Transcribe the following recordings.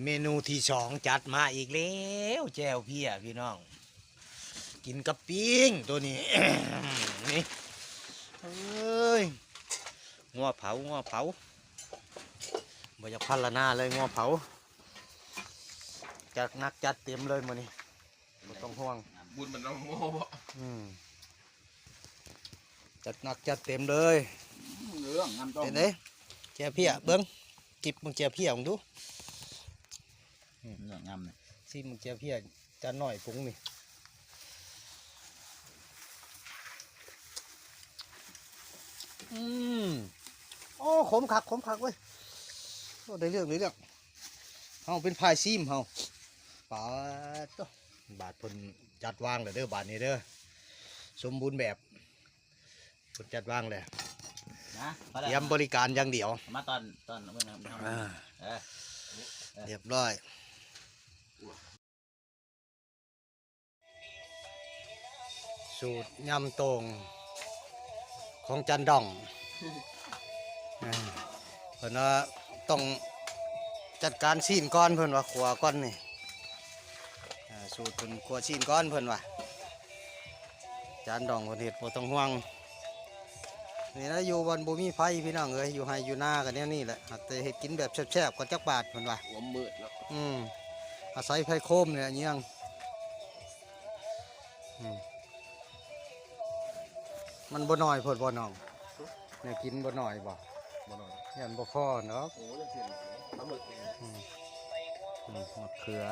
เมนูที่สองจัดมาอีกแล้วแจ่วเพี้ยพี่น้องกินกับปิ้งตัวนี้ นี่เอ้ยงัวเผาบ่อยากพันละหน้าเลยงัวเผาจัดนักจัดเต็มเลยมื้อนี้บ่ต้องห่วง บุญมันต้องโง่บ่ จัดนักจัดเต็มเลย เรื่องงานต้อง เห็นไหมแจ่วเพี้ยเบิ้งจิบมึงแจ่วเพี้ยมึงดู เรื่องงามเลย ซิมึงแจ่วเพี้ยจานหน่อยปุ้งนี่โอ้ขมคักเว้ยโอ้ได้เรื่องเฮาเป็นพายซิมเฮาปาดโตบาทเพิ่นจัดวางเลยเด้อบาทนี้เด้อสมบูรณ์แบบเพิ่นจัดวางเลย นะ เตรียมบริการอย่างเดียว มาตอนเมื่อไหร่ เรียบร้อยสูตรยำโตงของจันดองเพิ่นว่าต้องจัดการซีนก้อนเพิ่นว่าขัวก้อนนี่สูตรเพิ่นขัวซีนก้อนเพิ่นว่าจันดองเพิ่นเฮ็ดบ่ต้องห่วงนี่นะอยู่บนบ่มีไฟพี่น้องเอ้ยอยู่ไห้อยู่นากันแนวนี้แหละหากแต่เฮ็ดกินแบบแซ่บๆก็จักบาทเพิ่นว่า หัวมืดแล้ว อาศัยไฟโคมเนี่ยยังมันบ่น้อยเพิ่นบ่น้องเนี่ยกินบ่น้อยบ่ บ่นอน ยันบ่พอเนาะ โอ้ยเสียงปลาหมึกเอง มะเขือ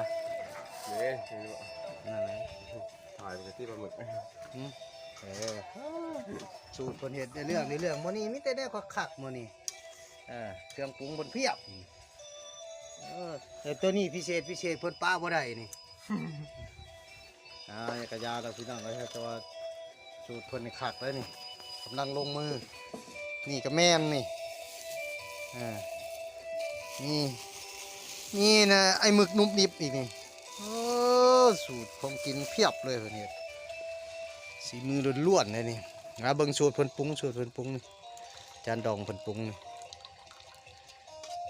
เย้คือ นั่นแหละ ถ่ายไปที่ปลาหมึก เออสูตรเพิ่นเฮ็ดในเรื่องมื้อนี้มีแต่แนวคักๆมื้อนี้เครื่องปรุงเพิ่นเพียบแต่ตัวนี้พิเศษเพิ่นป้าบ่ได้นี่ กระยาเราพี่น้องเอ้ยแต่ว่าสูตรเพิ่นนี่คักเลยนี่กำลังลงมือนี่ก็แม่นนี่นี่นะไอ้หมึกนุ่มนิบอีกนี่สูตรของกินเพียบเลยเพิ่นเฮ็ดสีมือล้วนๆเลยนี่เบิ่งสูตรเพิ่นปรุงนี่จานดองเพิ่นปรุงนี่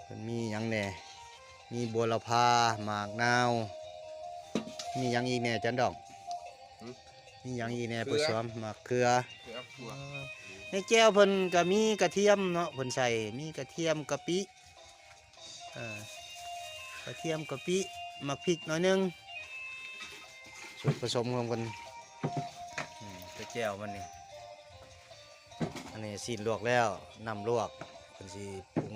เพิ่นมีหยังแหน่มีบัวละพาหมากนาวมีหยังอีกแหน่จานดองมีหยังอีกแหน่ผู้ชมหมากเกลือ ถั่ว ในแก้วเพิ่นก็มีกระเทียมเนาะเพิ่นใส่มีกระเทียมกะปิกระเทียมกะปิหมักพริกหน่อยนึงส่วนผสมรวมกันกระแก้วมันนี่อันนี้ซีนลวกแล้วน้ำลวกเพิ่นสิปรุง